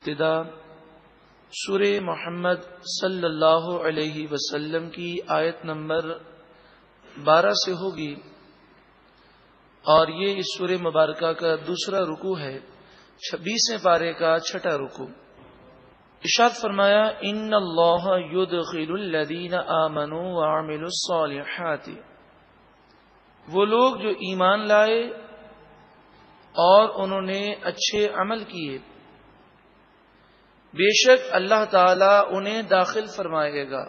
ابتدا سورہ محمد صلی اللہ علیہ وسلم کی آیت نمبر 12 سے ہوگی اور یہ اس سورہ مبارکہ کا دوسرا رکوع ہے، 26ویں پارے کا چھٹا رکوع۔ ارشاد فرمایا ان اللہ یدخل الذین آمنوا وعملوا الصالحات، وہ لوگ جو ایمان لائے اور انہوں نے اچھے عمل کیے، بے شک اللہ تعالی انہیں داخل فرمائے گا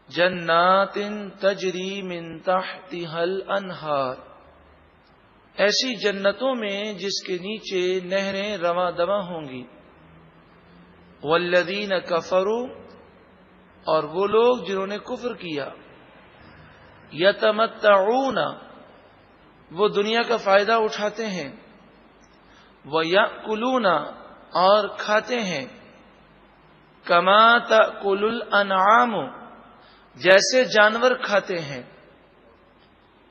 جنات تجری من تحتها الانہار، ایسی جنتوں میں جس کے نیچے نہریں رواں دواں ہوں گی۔ والذین کفروا، اور وہ لوگ جنہوں نے کفر کیا، یتمتعون، وہ دنیا کا فائدہ اٹھاتے ہیں، ویأکلون، اور کھاتے ہیں، کما تأکل الانعام، جیسے جانور کھاتے ہیں،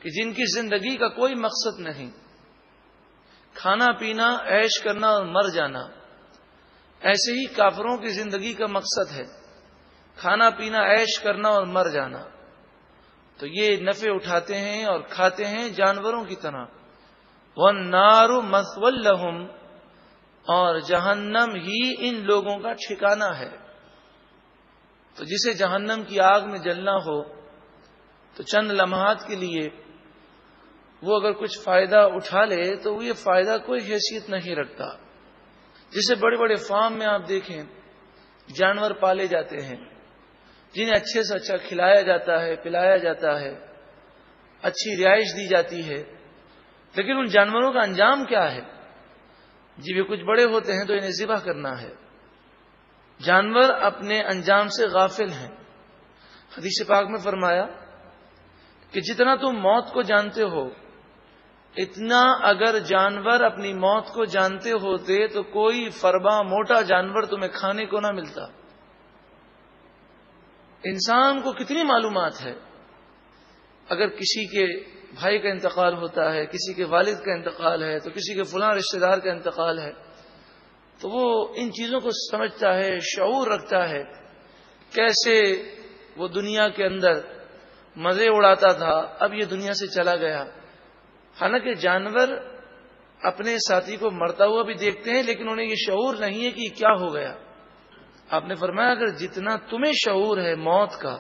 کہ جن کی زندگی کا کوئی مقصد نہیں، کھانا پینا عیش کرنا اور مر جانا، ایسے ہی کافروں کی زندگی کا مقصد ہے کھانا پینا عیش کرنا اور مر جانا، تو یہ نفع اٹھاتے ہیں اور کھاتے ہیں جانوروں کی طرح۔ وَالنَّارُ مَثْوًى لَهُمْ، اور جہنم ہی ان لوگوں کا ٹھکانہ ہے۔ تو جسے جہنم کی آگ میں جلنا ہو تو چند لمحات کے لیے وہ اگر کچھ فائدہ اٹھا لے تو وہ یہ فائدہ کوئی حیثیت نہیں رکھتا۔ جسے بڑے بڑے فارم میں آپ دیکھیں جانور پالے جاتے ہیں، جنہیں اچھے سے اچھا کھلایا جاتا ہے، پلایا جاتا ہے، اچھی رہائش دی جاتی ہے، لیکن ان جانوروں کا انجام کیا ہے؟ جب یہ کچھ بڑے ہوتے ہیں تو انہیں ذبح کرنا ہے۔ جانور اپنے انجام سے غافل ہیں۔ حدیث پاک میں فرمایا کہ جتنا تم موت کو جانتے ہو، اتنا اگر جانور اپنی موت کو جانتے ہوتے تو کوئی فربا موٹا جانور تمہیں کھانے کو نہ ملتا۔ انسان کو کتنی معلومات ہے، اگر کسی کے بھائی کا انتقال ہوتا ہے، کسی کے والد کا انتقال ہے، تو کسی کے فلاں رشتہ دار کا انتقال ہے، تو وہ ان چیزوں کو سمجھتا ہے، شعور رکھتا ہے، کیسے وہ دنیا کے اندر مزے اڑاتا تھا، اب یہ دنیا سے چلا گیا۔ حالانکہ جانور اپنے ساتھی کو مرتا ہوا بھی دیکھتے ہیں، لیکن انہیں یہ شعور نہیں ہے کہ یہ کیا ہو گیا۔ آپ نے فرمایا اگر جتنا تمہیں شعور ہے موت کا،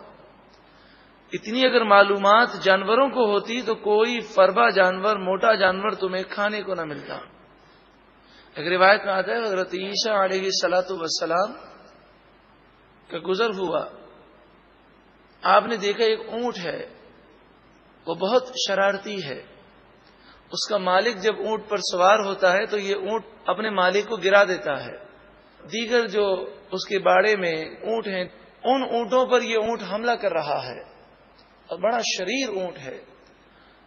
اتنی اگر معلومات جانوروں کو ہوتی تو کوئی فربا جانور، موٹا جانور تمہیں کھانے کو نہ ملتا۔ ایک روایت میں آتا ہے حضرت عیسیٰ علیہ السلام کا گزر ہوا، آپ نے دیکھا ایک اونٹ ہے، وہ بہت شرارتی ہے۔ اس کا مالک جب اونٹ پر سوار ہوتا ہے تو یہ اونٹ اپنے مالک کو گرا دیتا ہے۔ دیگر جو اس کے باڑے میں اونٹ ہیں، ان اونٹوں پر یہ اونٹ حملہ کر رہا ہے اور بڑا شریر اونٹ ہے۔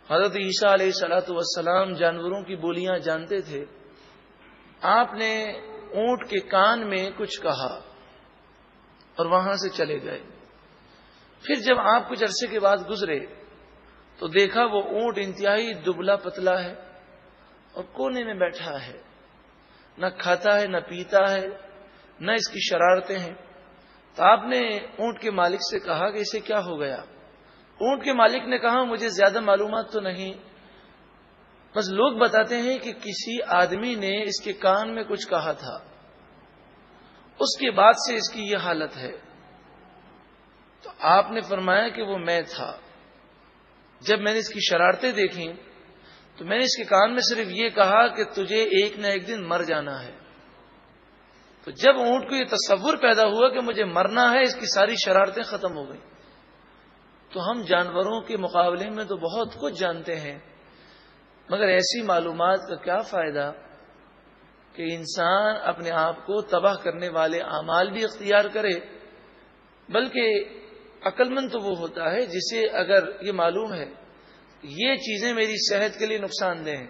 حضرت عیسیٰ علیہ السلام جانوروں کی بولیاں جانتے تھے۔ آپ نے اونٹ کے کان میں کچھ کہا اور وہاں سے چلے گئے۔ پھر جب آپ کچھ عرصے کے بعد گزرے تو دیکھا وہ اونٹ انتہائی دبلا پتلا ہے اور کونے میں بیٹھا ہے، نہ کھاتا ہے نہ پیتا ہے، نہ اس کی شرارتیں ہیں۔ تو آپ نے اونٹ کے مالک سے کہا کہ اسے کیا ہو گیا؟ اونٹ کے مالک نے کہا مجھے زیادہ معلومات تو نہیں، بس لوگ بتاتے ہیں کہ کسی آدمی نے اس کے کان میں کچھ کہا تھا، اس کے بعد سے اس کی یہ حالت ہے۔ تو آپ نے فرمایا کہ وہ میں تھا۔ جب میں نے اس کی شرارتیں دیکھیں تو میں نے اس کے کان میں صرف یہ کہا کہ تجھے ایک نہ ایک دن مر جانا ہے۔ تو جب اونٹ کو یہ تصور پیدا ہوا کہ مجھے مرنا ہے، اس کی ساری شرارتیں ختم ہو گئی۔ تو ہم جانوروں کے مقابلے میں تو بہت کچھ جانتے ہیں، مگر ایسی معلومات کا کیا فائدہ کہ انسان اپنے آپ کو تباہ کرنے والے اعمال بھی اختیار کرے۔ بلکہ عقل مند تو وہ ہوتا ہے جسے اگر یہ معلوم ہے یہ چیزیں میری صحت کے لیے نقصان دہ ہیں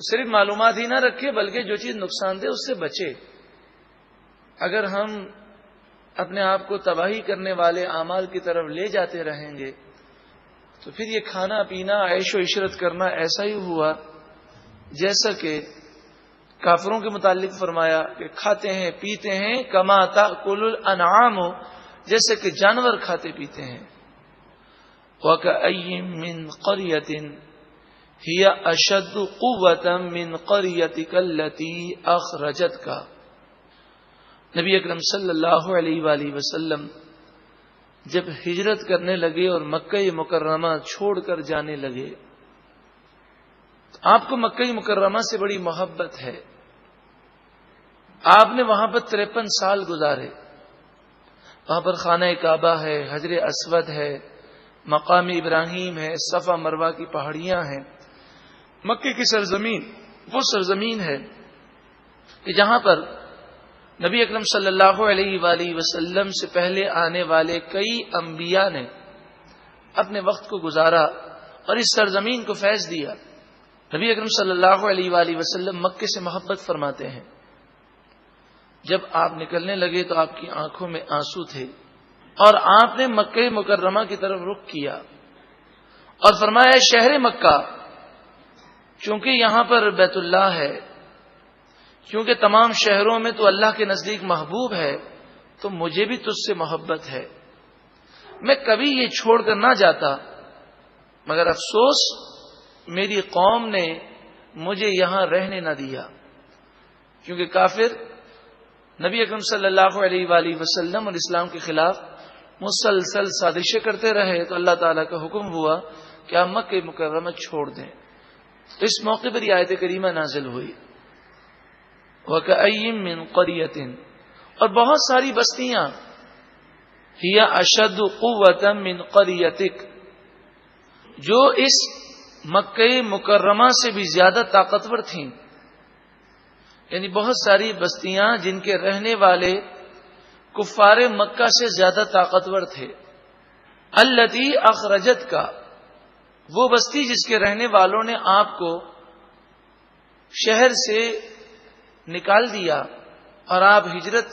تو صرف معلومات ہی نہ رکھے، بلکہ جو چیز نقصان دہ اس سے بچے۔ اگر ہم اپنے آپ کو تباہی کرنے والے اعمال کی طرف لے جاتے رہیں گے تو پھر یہ کھانا پینا عیش و عشرت کرنا ایسا ہی ہوا جیسا کہ کافروں کے متعلق فرمایا کہ کھاتے ہیں پیتے ہیں کما تأکل الانعام، جیسے کہ جانور کھاتے پیتے ہیں. وَكَأَيٍّ مِّن قَرْيَةٍ هِيَ أَشَدُّ قُوَّةً مِّن قَرْيَتِكَ الَّتِي أَخْرَجَتْكَ. نبی اکرم صلی اللہ علیہ وآلہ وسلم جب ہجرت کرنے لگے اور مکہ مکرمہ چھوڑ کر جانے لگے، آپ کو مکہ مکرمہ سے بڑی محبت ہے. آپ نے وہاں پر 53 سال گزارے. وہاں پر خانہ کعبہ ہے، حجر اسود ہے، مقام ابراہیم ہے، صفا مروہ کی پہاڑیاں ہیں. مکے کی سرزمین وہ سرزمین ہے کہ جہاں پر نبی اکرم صلی اللہ علیہ وآلہ وسلم سے پہلے آنے والے کئی انبیاء نے اپنے وقت کو گزارا اور اس سرزمین کو فیض دیا. نبی اکرم صلی اللہ علیہ وآلہ وسلم مکے سے محبت فرماتے ہیں. جب آپ نکلنے لگے تو آپ کی آنکھوں میں آنسو تھے اور آپ نے مکہ مکرمہ کی طرف رخ کیا اور فرمایا شہر مکہ، چونکہ یہاں پر بیت اللہ ہے، کیونکہ تمام شہروں میں تو اللہ کے نزدیک محبوب ہے، تو مجھے بھی تجھ سے محبت ہے. میں کبھی یہ چھوڑ کر نہ جاتا، مگر افسوس میری قوم نے مجھے یہاں رہنے نہ دیا. کیونکہ کافر نبی اکرم صلی اللہ علیہ وآلہ وسلم اور اسلام کے خلاف مسلسل سازشیں کرتے رہے، تو اللہ تعالیٰ کا حکم ہوا کہ آپ مکہ مکرمہ چھوڑ دیں. تو اس موقع پر یہ آیت کریمہ نازل ہوئی. وَكَأَيٍّ مِّن قَرْيَةٍ، اور بہت ساری بستیاں، ہِیَ أَشَدُّ قُوَّةً مِّن قَرْيَتِكَ، جو اس مکہ مکرمہ سے بھی زیادہ طاقتور تھیں. یعنی بہت ساری بستیاں جن کے رہنے والے کفار مکہ سے زیادہ طاقتور تھے. التی اخرجت کا، وہ بستی جس کے رہنے والوں نے آپ کو شہر سے نکال دیا اور آپ ہجرت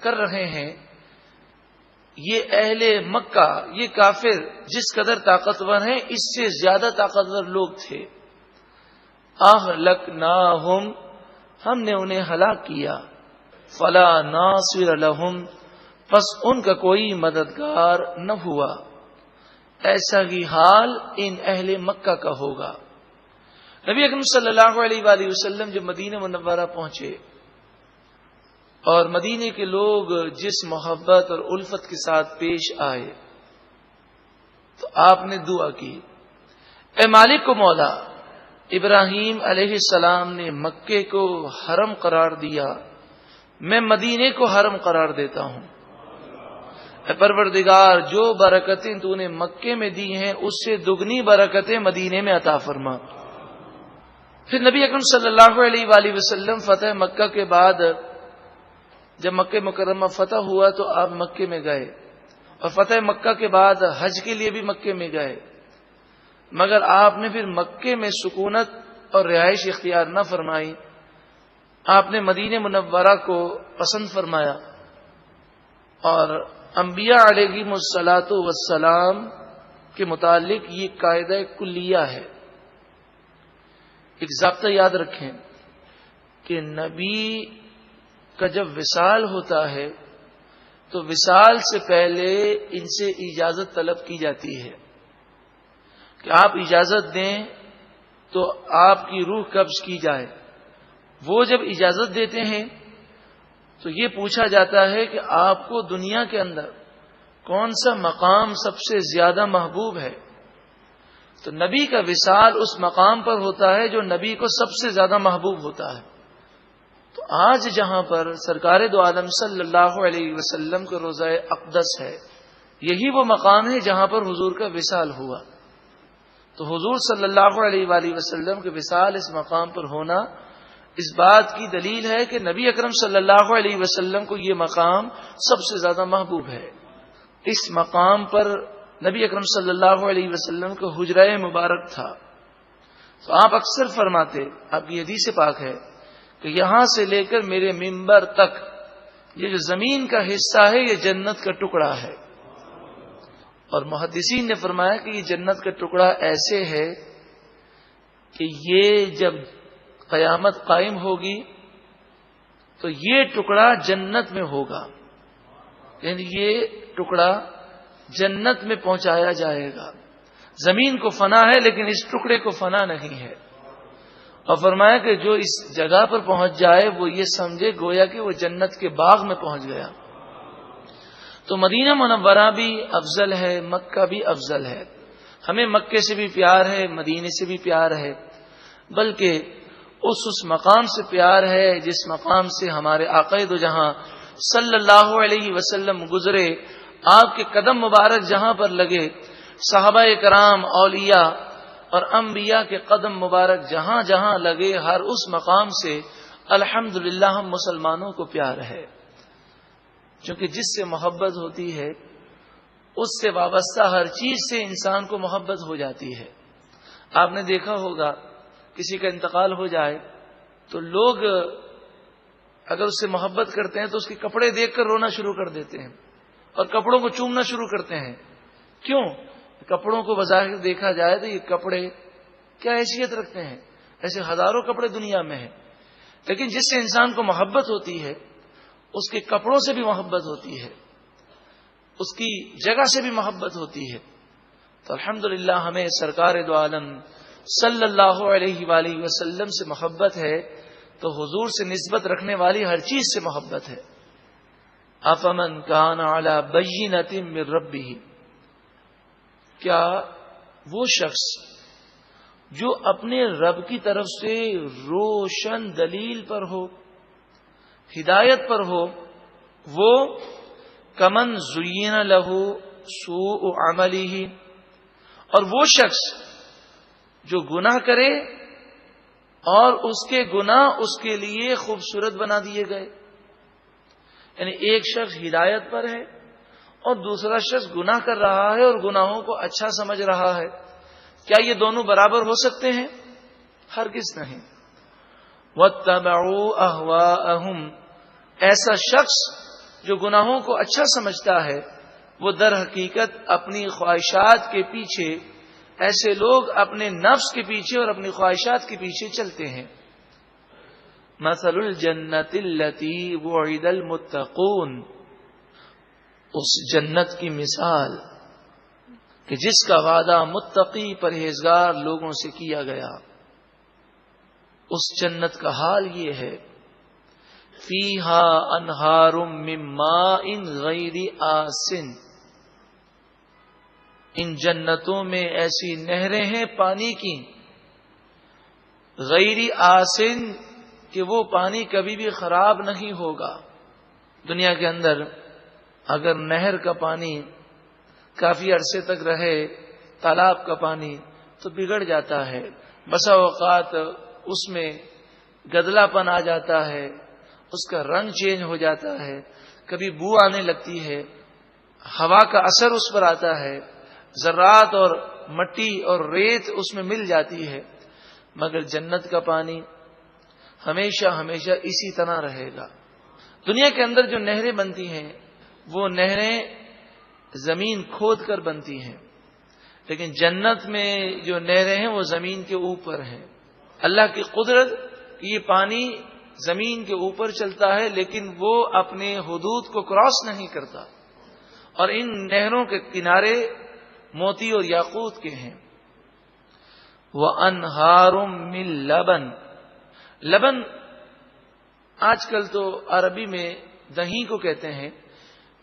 کر رہے ہیں. یہ اہل مکہ، یہ کافر جس قدر طاقتور ہیں اس سے زیادہ طاقتور لوگ تھے. اہلکناہم، ہم نے انہیں ہلاک کیا. فلا ناصر لہم، پس ان کا کوئی مددگار نہ ہوا. ایسا ہی حال ان اہل مکہ کا ہوگا. نبی اکرم صلی اللہ علیہ وآلہ وسلم جب مدینہ منورہ پہنچے اور مدینے کے لوگ جس محبت اور الفت کے ساتھ پیش آئے، تو آپ نے دعا کی، اے مالک و مولا، ابراہیم علیہ السلام نے مکے کو حرم قرار دیا، میں مدینے کو حرم قرار دیتا ہوں. اے پروردگار، جو برکتیں تو نے مکے میں دی ہیں اس سے دگنی برکتیں مدینے میں عطا فرما. پھر نبی اکرم صلی اللہ علیہ وآلہ وسلم فتح مکہ کے بعد جب مکہ مکرمہ فتح ہوا تو آپ مکے میں گئے، اور فتح مکہ کے بعد حج کے لیے بھی مکے میں گئے. مگر آپ نے پھر مکے میں سکونت اور رہائش اختیار نہ فرمائی. آپ نے مدینہ منورہ کو پسند فرمایا. اور انبیاء علیہم الصلاۃ والسلام کے متعلق یہ قاعدہ کلیہ ہے. ایک ضابطہ یاد رکھیں کہ نبی کا جب وصال ہوتا ہے تو وصال سے پہلے ان سے اجازت طلب کی جاتی ہے کہ آپ اجازت دیں تو آپ کی روح قبض کی جائے. وہ جب اجازت دیتے ہیں تو یہ پوچھا جاتا ہے کہ آپ کو دنیا کے اندر کون سا مقام سب سے زیادہ محبوب ہے. تو نبی کا وصال اس مقام پر ہوتا ہے جو نبی کو سب سے زیادہ محبوب ہوتا ہے. تو آج جہاں پر سرکار دو عالم صلی اللہ علیہ وسلم کا روضہ اقدس ہے، یہی وہ مقام ہے جہاں پر حضور کا وصال ہوا. تو حضور صلی اللہ علیہ وآلہ وسلم کے وصال اس مقام پر ہونا اس بات کی دلیل ہے کہ نبی اکرم صلی اللہ علیہ وسلم کو یہ مقام سب سے زیادہ محبوب ہے. اس مقام پر نبی اکرم صلی اللہ علیہ وسلم کا حجرہ مبارک تھا. تو آپ اکثر فرماتے، آپ کی حدیث پاک ہے کہ یہاں سے لے کر میرے منبر تک یہ جو زمین کا حصہ ہے یہ جنت کا ٹکڑا ہے. اور محدثین نے فرمایا کہ یہ جنت کا ٹکڑا ایسے ہے کہ یہ جب قیامت قائم ہوگی تو یہ ٹکڑا جنت میں ہوگا، یعنی یہ ٹکڑا جنت میں پہنچایا جائے گا۔ زمین کو فنا ہے لیکن اس ٹکڑے کو فنا نہیں ہے۔ اور فرمایا کہ جو اس جگہ پر پہنچ جائے وہ یہ سمجھے گویا کہ وہ جنت کے باغ میں پہنچ گیا۔ تو مدینہ منورہ بھی افضل ہے، مکہ بھی افضل ہے۔ ہمیں مکے سے بھی پیار ہے، مدینے سے بھی پیار ہے، بلکہ اس مقام سے پیار ہے جس مقام سے ہمارے آقا دو جہاں صلی اللہ علیہ وسلم گزرے، آپ کے قدم مبارک جہاں پر لگے، صحابہ کرام، اولیاء اور انبیاء کے قدم مبارک جہاں جہاں لگے، ہر اس مقام سے الحمدللہ ہم مسلمانوں کو پیار ہے، کیونکہ جس سے محبت ہوتی ہے اس سے وابستہ ہر چیز سے انسان کو محبت ہو جاتی ہے۔ آپ نے دیکھا ہوگا کسی کا انتقال ہو جائے تو لوگ اگر اس سے محبت کرتے ہیں تو اس کے کپڑے دیکھ کر رونا شروع کر دیتے ہیں اور کپڑوں کو چومنا شروع کرتے ہیں۔ کیوں؟ کپڑوں کو بظاہر دیکھا جائے تو یہ کپڑے کیا حیثیت رکھتے ہیں؟ ایسے ہزاروں کپڑے دنیا میں ہیں، لیکن جس سے انسان کو محبت ہوتی ہے اس کے کپڑوں سے بھی محبت ہوتی ہے، اس کی جگہ سے بھی محبت ہوتی ہے۔ تو الحمدللہ ہمیں سرکار دو عالم صلی اللہ علیہ وآلہ وسلم سے محبت ہے، تو حضور سے نسبت رکھنے والی ہر چیز سے محبت ہے۔ افمن کان علی بینۃ من ربہ، کیا وہ شخص جو اپنے رب کی طرف سے روشن دلیل پر ہو، ہدایت پر ہو، وہ کمن زین لہ سوء عملہ، اور وہ شخص جو گناہ کرے اور اس کے گناہ اس کے لیے خوبصورت بنا دیے گئے، یعنی ایک شخص ہدایت پر ہے اور دوسرا شخص گناہ کر رہا ہے اور گناہوں کو اچھا سمجھ رہا ہے، کیا یہ دونوں برابر ہو سکتے ہیں؟ ہرگز نہیں۔ وَاتَّبَعُوا أَهْوَاءَهُمْ، ایسا شخص جو گناہوں کو اچھا سمجھتا ہے وہ در حقیقت اپنی خواہشات کے پیچھے، ایسے لوگ اپنے نفس کے پیچھے اور اپنی خواہشات کے پیچھے چلتے ہیں۔ مثل الجنت التي وعد المتقون، اس جنت کی مثال کہ جس کا وعدہ متقی پرہیزگار لوگوں سے کیا گیا، اس جنت کا حال یہ ہے، فیہا انہار من ماء غیر آسن، ان جنتوں میں ایسی نہریں ہیں پانی کی، غیر آسن، کہ وہ پانی کبھی بھی خراب نہیں ہوگا۔ دنیا کے اندر اگر نہر کا پانی کافی عرصے تک رہے، تالاب کا پانی، تو بگڑ جاتا ہے، بسا اوقات اس میں گدلا پن آ جاتا ہے، اس کا رنگ چینج ہو جاتا ہے، کبھی بو آنے لگتی ہے، ہوا کا اثر اس پر آتا ہے، ذرات اور مٹی اور ریت اس میں مل جاتی ہے، مگر جنت کا پانی ہمیشہ ہمیشہ اسی طرح رہے گا۔ دنیا کے اندر جو نہریں بنتی ہیں وہ نہریں زمین کھود کر بنتی ہیں، لیکن جنت میں جو نہریں ہیں وہ زمین کے اوپر ہیں۔ اللہ کی قدرت کہ یہ پانی زمین کے اوپر چلتا ہے لیکن وہ اپنے حدود کو کراس نہیں کرتا، اور ان نہروں کے کنارے موتی اور یاقوت کے ہیں۔ وَأَنْهَارٌ مِّن لَبَن، لبن آج کل تو عربی میں دہی کو کہتے ہیں،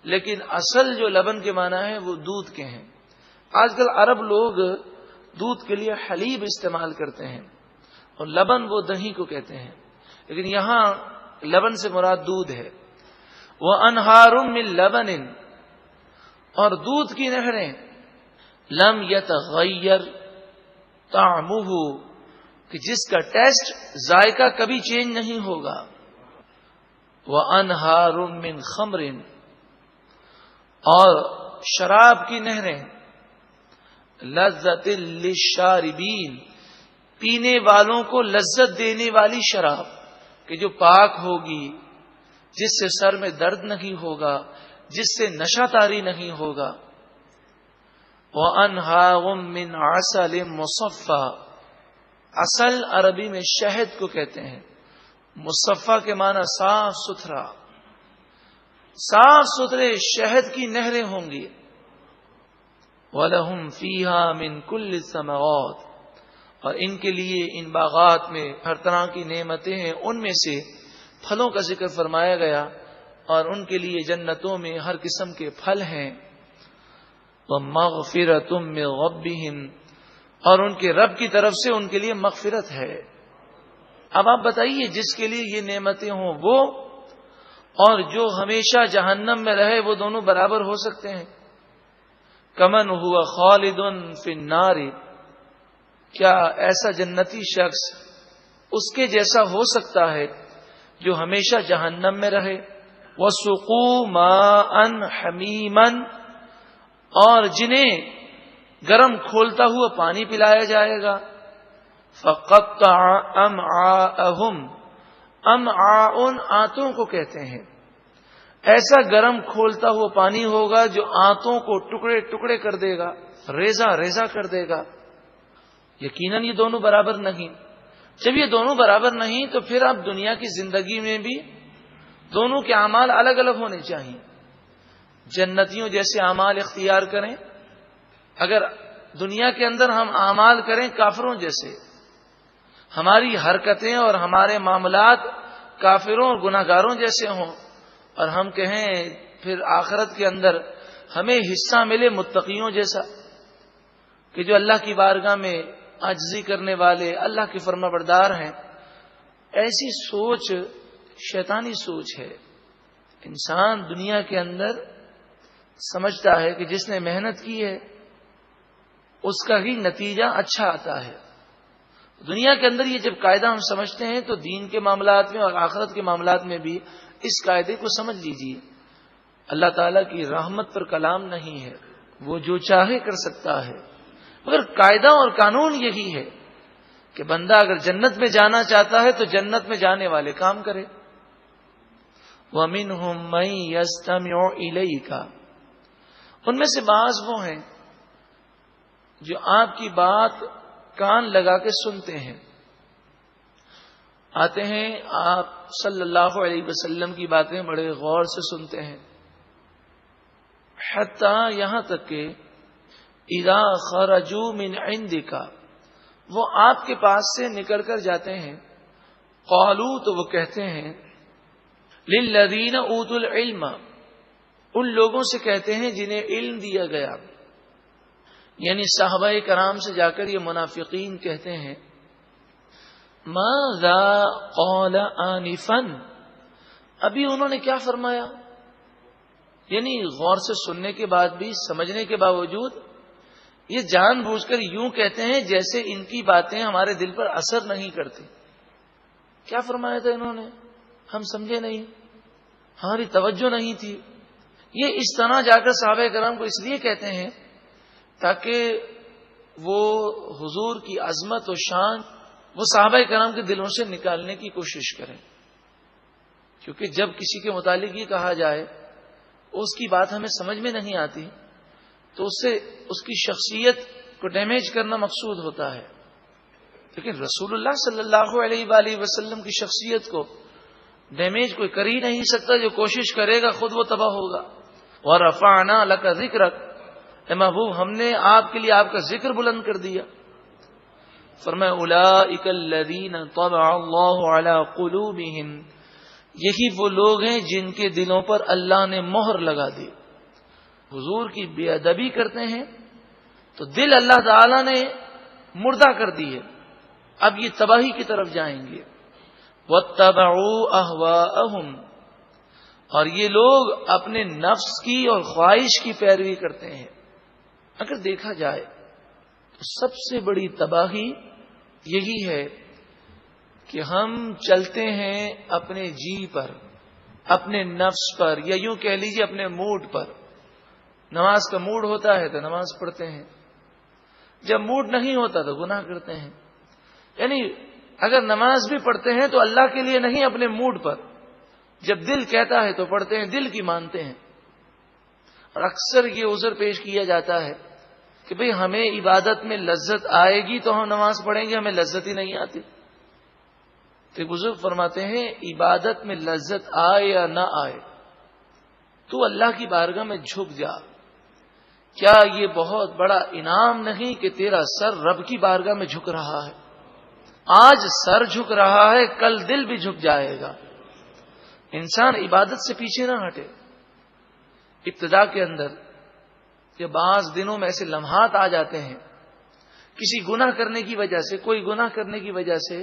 لیکن اصل جو لبن کے معنی ہے وہ دودھ کے ہیں۔ آج کل عرب لوگ دودھ کے لیے حلیب استعمال کرتے ہیں اور لبن وہ دہی کو کہتے ہیں، لیکن یہاں لبن سے مراد دودھ ہے۔ وَأَنْهَارٌ مِّن لَبَنٍ، اور دودھ کی نہریں، لم یتغیر طعمہ، کہ جس کا ٹیسٹ، ذائقہ کبھی چینج نہیں ہوگا۔ وَأَنْهَارٌ مِّن خَمْرٍ، اور شراب کی نہریں، لذۃ للشاربین، پینے والوں کو لذت دینے والی شراب، کہ جو پاک ہوگی، جس سے سر میں درد نہیں ہوگا، جس سے نشہ طاری نہیں ہوگا۔ وَأَنْهَارٌ مِّنْ عَسَلٍ مُّصَفًّى، عسل عربی میں شہد کو کہتے ہیں، مصفہ کے معنی صاف ستھرا، صاف ستھرے شہد کی نہریں ہوں گی. وَلَهُمْ فِيهَا مِنْ كُلِّ الثَّمَرَاتِ، اور ان کے لیے ان باغات میں ہر طرح کی نعمتیں ہیں، ان میں سے پھلوں کا ذکر فرمایا گیا، اور ان کے لیے جنتوں میں ہر قسم کے پھل ہیں. وَمَغْفِرَةٌ مِّن رَّبِّهِمْ، اور ان کے رب کی طرف سے ان کے لیے مغفرت ہے. اب آپ بتائیے، جس کے لیے یہ نعمتیں ہوں وہ اور جو ہمیشہ جہنم میں رہے، وہ دونوں برابر ہو سکتے ہیں؟ کمن ہوا خالد فی النار، کیا ایسا جنتی شخص اس کے جیسا ہو سکتا ہے جو ہمیشہ جہنم میں رہے؟ وَسُقُوا مَاءً حَمِيمًا، اور جنہیں گرم کھولتا ہوا پانی پلایا جائے گا. فَقَطَّعَ أَمْعَاءَهُمْ، امعاء آنتوں کو کہتے ہیں. ایسا گرم کھولتا ہوا پانی ہوگا جو آنتوں کو ٹکڑے ٹکڑے کر دے گا، ریزہ ریزہ کر دے گا. یقیناً یہ دونوں برابر نہیں. جب یہ دونوں برابر نہیں تو پھر اب دنیا کی زندگی میں بھی دونوں کے اعمال الگ الگ ہونے چاہیے. جنتیوں جیسے اعمال اختیار کریں، اگر دنیا کے اندر ہم اعمال کریں کافروں جیسے، ہماری حرکتیں اور ہمارے معاملات کافروں اور گناہ گاروں جیسے ہوں، اور ہم کہیں پھر آخرت کے اندر ہمیں حصہ ملے متقیوں جیسا، کہ جو اللہ کی بارگاہ میں عاجزی کرنے والے، اللہ کے فرما بردار ہیں. ایسی سوچ شیطانی سوچ ہے. انسان دنیا کے اندر سمجھتا ہے کہ جس نے محنت کی ہے اس کا ہی نتیجہ اچھا آتا ہے. دنیا کے اندر یہ جب قاعدہ ہم سمجھتے ہیں تو دین کے معاملات میں اور آخرت کے معاملات میں بھی اس قاعدے کو سمجھ لیجیے. اللہ تعالیٰ کی رحمت پر کلام نہیں ہے، وہ جو چاہے کر سکتا ہے، مگر قاعدہ اور قانون یہی ہے کہ بندہ اگر جنت میں جانا چاہتا ہے تو جنت میں جانے والے کام کرے. وَمِنْهُمْ مَن يَسْتَمِعُ إِلَيْكَ، ان میں سے بعض وہ ہیں جو آپ کی بات کان لگا کے سنتے ہیں، آتے ہیں آپ صلی اللہ علیہ وسلم کی باتیں بڑے غور سے سنتے ہیں، حتیٰ یہاں تک کہ اذا خرجوا من عندک، وہ آپ کے پاس سے نکل کر جاتے ہیں، قالوا، تو وہ کہتے ہیں، للذین اوتوا العلم، ان لوگوں سے کہتے ہیں جنہیں علم دیا گیا، یعنی صحابہ کرام سے جا کر یہ منافقین کہتے ہیں، ماذا قال آنفا، ابھی انہوں نے کیا فرمایا؟ یعنی غور سے سننے کے بعد بھی، سمجھنے کے باوجود یہ جان بوجھ کر یوں کہتے ہیں جیسے ان کی باتیں ہمارے دل پر اثر نہیں کرتی. کیا فرمایا تھا انہوں نے؟ ہم سمجھے نہیں، ہماری توجہ نہیں تھی. یہ اس طرح جا کر صحابہ کرام کو اس لیے کہتے ہیں تاکہ وہ حضور کی عظمت و شان وہ صحابہ کرام کے دلوں سے نکالنے کی کوشش کریں. کیونکہ جب کسی کے متعلق یہ کہا جائے اس کی بات ہمیں سمجھ میں نہیں آتی تو اس سے اس کی شخصیت کو ڈیمیج کرنا مقصود ہوتا ہے. لیکن رسول اللہ صلی اللہ علیہ وآلہ وسلم کی شخصیت کو ڈیمیج کوئی کر ہی نہیں سکتا. جو کوشش کرے گا خود وہ تباہ ہوگا. وَرَفَعْنَا لَكَ ذِكْرَكَ، اے محبوب ہم نے آپ کے لیے آپ کا ذکر بلند کر دیا. فرمایا اولئک الذین طبع اللہ علی قلوبہم، یہی وہ لوگ ہیں جن کے دلوں پر اللہ نے مہر لگا دی. حضور کی بے ادبی کرتے ہیں تو دل اللہ تعالی نے مردہ کر دیے، اب یہ تباہی کی طرف جائیں گے. واتبعوا اہواءہم، اور یہ لوگ اپنے نفس کی اور خواہش کی پیروی کرتے ہیں. اگر دیکھا جائے تو سب سے بڑی تباہی یہی ہے کہ ہم چلتے ہیں اپنے جی پر، اپنے نفس پر، یا یوں کہہ لیجیے اپنے موڈ پر. نماز کا موڈ ہوتا ہے تو نماز پڑھتے ہیں، جب موڈ نہیں ہوتا تو گناہ کرتے ہیں. یعنی اگر نماز بھی پڑھتے ہیں تو اللہ کے لیے نہیں، اپنے موڈ پر. جب دل کہتا ہے تو پڑھتے ہیں، دل کی مانتے ہیں. اور اکثر یہ عذر پیش کیا جاتا ہے کہ بھئی ہمیں عبادت میں لذت آئے گی تو ہم نماز پڑھیں گے، ہمیں لذت ہی نہیں آتی. تو بزرگ فرماتے ہیں عبادت میں لذت آئے یا نہ آئے تو اللہ کی بارگاہ میں جھک جا. کیا یہ بہت بڑا انعام نہیں کہ تیرا سر رب کی بارگاہ میں جھک رہا ہے؟ آج سر جھک رہا ہے، کل دل بھی جھک جائے گا. انسان عبادت سے پیچھے نہ ہٹے. ابتدا کے اندر یا بعض دنوں میں ایسے لمحات آ جاتے ہیں کسی گناہ کرنے کی وجہ سے، کوئی گناہ کرنے کی وجہ سے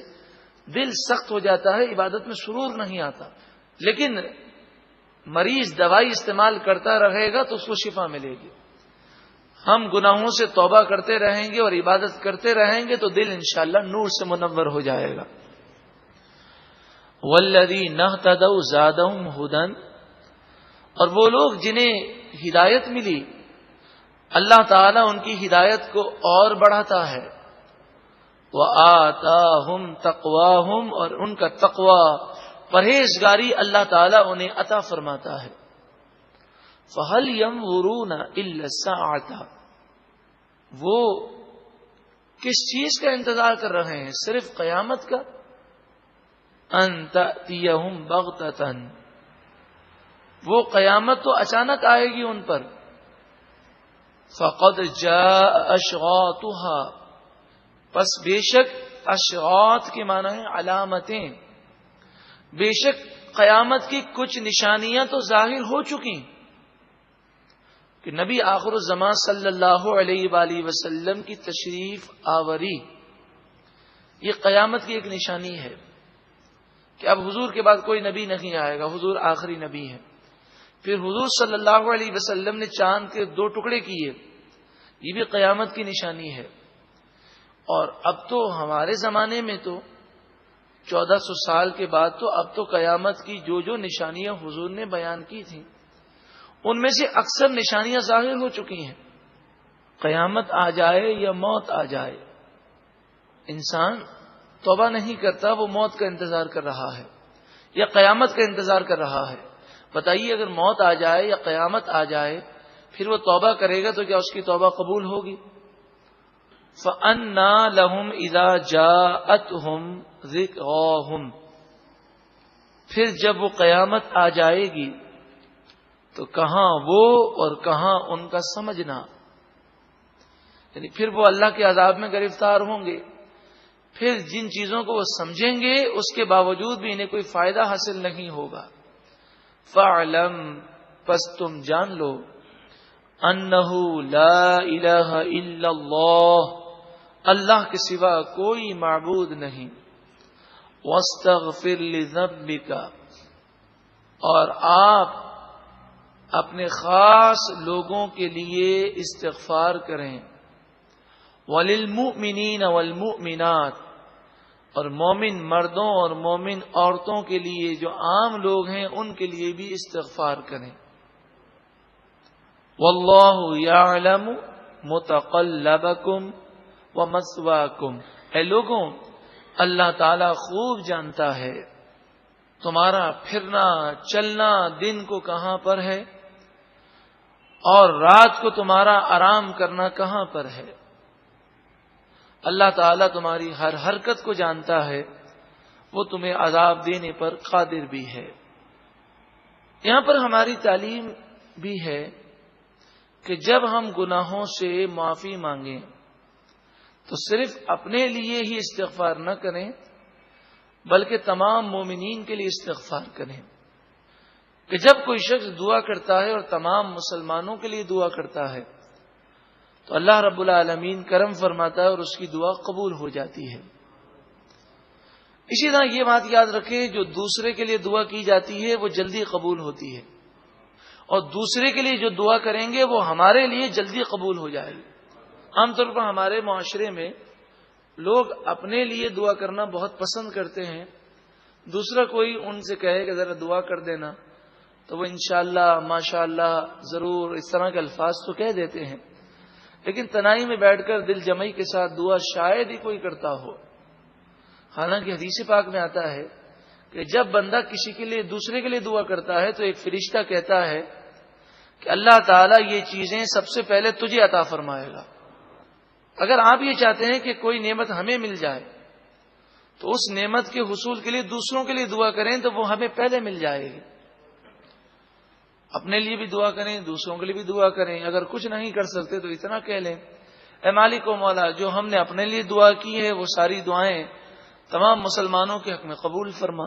دل سخت ہو جاتا ہے، عبادت میں سرور نہیں آتا. لیکن مریض دوائی استعمال کرتا رہے گا تو اس کو شفا ملے گی. ہم گناہوں سے توبہ کرتے رہیں گے اور عبادت کرتے رہیں گے تو دل انشاءاللہ نور سے منور ہو جائے گا. والذین اہتدوا زادہم ھدی، اور وہ لوگ جنہیں ہدایت ملی اللہ تعالیٰ ان کی ہدایت کو اور بڑھاتا ہے. وآتاہم تقواہم، اور ان کا تقوی پرہیزگاری اللہ تعالیٰ انہیں عطا فرماتا ہے. فَهَلْ يَنظُرُونَ إِلَّا السَّاعَةَ، وہ کس چیز کا انتظار کر رہے ہیں؟ صرف قیامت کا. أَن تَأْتِيَهُمْ بَغْتَةً، وہ قیامت تو اچانک آئے گی ان پر. فَقَدْ جَاءَ أَشْغَاطُهَا، پس بے شک اشغاط کے معنی ہے علامتیں، بے شک قیامت کی کچھ نشانیاں تو ظاہر ہو چکی کہ نبی آخر الزمان صلی اللہ علیہ وآلہ وسلم کی تشریف آوری یہ قیامت کی ایک نشانی ہے کہ اب حضور کے بعد کوئی نبی نہیں آئے گا، حضور آخری نبی ہے. پھر حضور صلی اللہ علیہ وسلم نے چاند کے 2 ٹکڑے کیے، یہ بھی قیامت کی نشانی ہے. اور اب تو ہمارے زمانے میں تو 1400 سال کے بعد تو اب تو قیامت کی جو نشانیاں حضور نے بیان کی تھیں ان میں سے اکثر نشانیاں ظاہر ہو چکی ہیں. قیامت آ جائے یا موت آ جائے، انسان توبہ نہیں کرتا، وہ موت کا انتظار کر رہا ہے یا قیامت کا انتظار کر رہا ہے. بتائیے اگر موت آ جائے یا قیامت آ جائے پھر وہ توبہ کرے گا تو کیا اس کی توبہ قبول ہوگی؟ فَأَنَّا لَهُمْ إِذَا جَاءَتْهُمْ ذِكْرَاهُمْ، پھر جب وہ قیامت آ جائے گی تو کہاں وہ اور کہاں ان کا سمجھنا، یعنی پھر وہ اللہ کے عذاب میں گرفتار ہوں گے. پھر جن چیزوں کو وہ سمجھیں گے اس کے باوجود بھی انہیں کوئی فائدہ حاصل نہیں ہوگا. فَاعْلَمْ، پس تم جان لو، أَنَّهُ لَا إِلَهَ إِلَّا اللَّهُ، اللہ کے سوا کوئی معبود نہیں. وَاسْتَغْفِرْ لِذَنبِكَ، اور آپ اپنے خاص لوگوں کے لیے استغفار کریں. وَلِلْمُؤْمِنِينَ وَالْمُؤْمِنَاتِ، اور مومن مردوں اور مومن عورتوں کے لیے جو عام لوگ ہیں ان کے لیے بھی استغفار کریں. وَاللَّهُ يَعْلَمُ مُتَقَلَّبَكُمْ وَمَثْوَاكُمْ، اے لوگوں اللہ تعالی خوب جانتا ہے تمہارا پھرنا چلنا دن کو کہاں پر ہے اور رات کو تمہارا آرام کرنا کہاں پر ہے. اللہ تعالیٰ تمہاری ہر حرکت کو جانتا ہے، وہ تمہیں عذاب دینے پر قادر بھی ہے. یہاں پر ہماری تعلیم بھی ہے کہ جب ہم گناہوں سے معافی مانگیں تو صرف اپنے لیے ہی استغفار نہ کریں بلکہ تمام مومنین کے لیے استغفار کریں. کہ جب کوئی شخص دعا کرتا ہے اور تمام مسلمانوں کے لیے دعا کرتا ہے تو اللہ رب العالمین کرم فرماتا ہے اور اس کی دعا قبول ہو جاتی ہے. اسی طرح یہ بات یاد رکھیں، جو دوسرے کے لیے دعا کی جاتی ہے وہ جلدی قبول ہوتی ہے اور دوسرے کے لیے جو دعا کریں گے وہ ہمارے لیے جلدی قبول ہو جائے گی. عام طور پر ہمارے معاشرے میں لوگ اپنے لیے دعا کرنا بہت پسند کرتے ہیں، دوسرا کوئی ان سے کہے کہ ذرا دعا کر دینا تو وہ انشاءاللہ ماشاءاللہ ضرور اس طرح کے الفاظ تو کہہ دیتے ہیں، لیکن تنہائی میں بیٹھ کر دل جمعی کے ساتھ دعا شاید ہی کوئی کرتا ہو. حالانکہ حدیث پاک میں آتا ہے کہ جب بندہ کسی کے لیے دوسرے کے لیے دعا کرتا ہے تو ایک فرشتہ کہتا ہے کہ اللہ تعالیٰ یہ چیزیں سب سے پہلے تجھے عطا فرمائے گا. اگر آپ یہ چاہتے ہیں کہ کوئی نعمت ہمیں مل جائے تو اس نعمت کے حصول کے لیے دوسروں کے لیے دعا کریں تو وہ ہمیں پہلے مل جائے گی. اپنے لیے بھی دعا کریں, دوسروں کے لیے بھی دعا کریں. اگر کچھ نہیں کر سکتے تو اتنا کہہ لیں, اے مالک و مولا, جو ہم نے اپنے لیے دعا کی ہے وہ ساری دعائیں تمام مسلمانوں کے حق میں قبول فرما.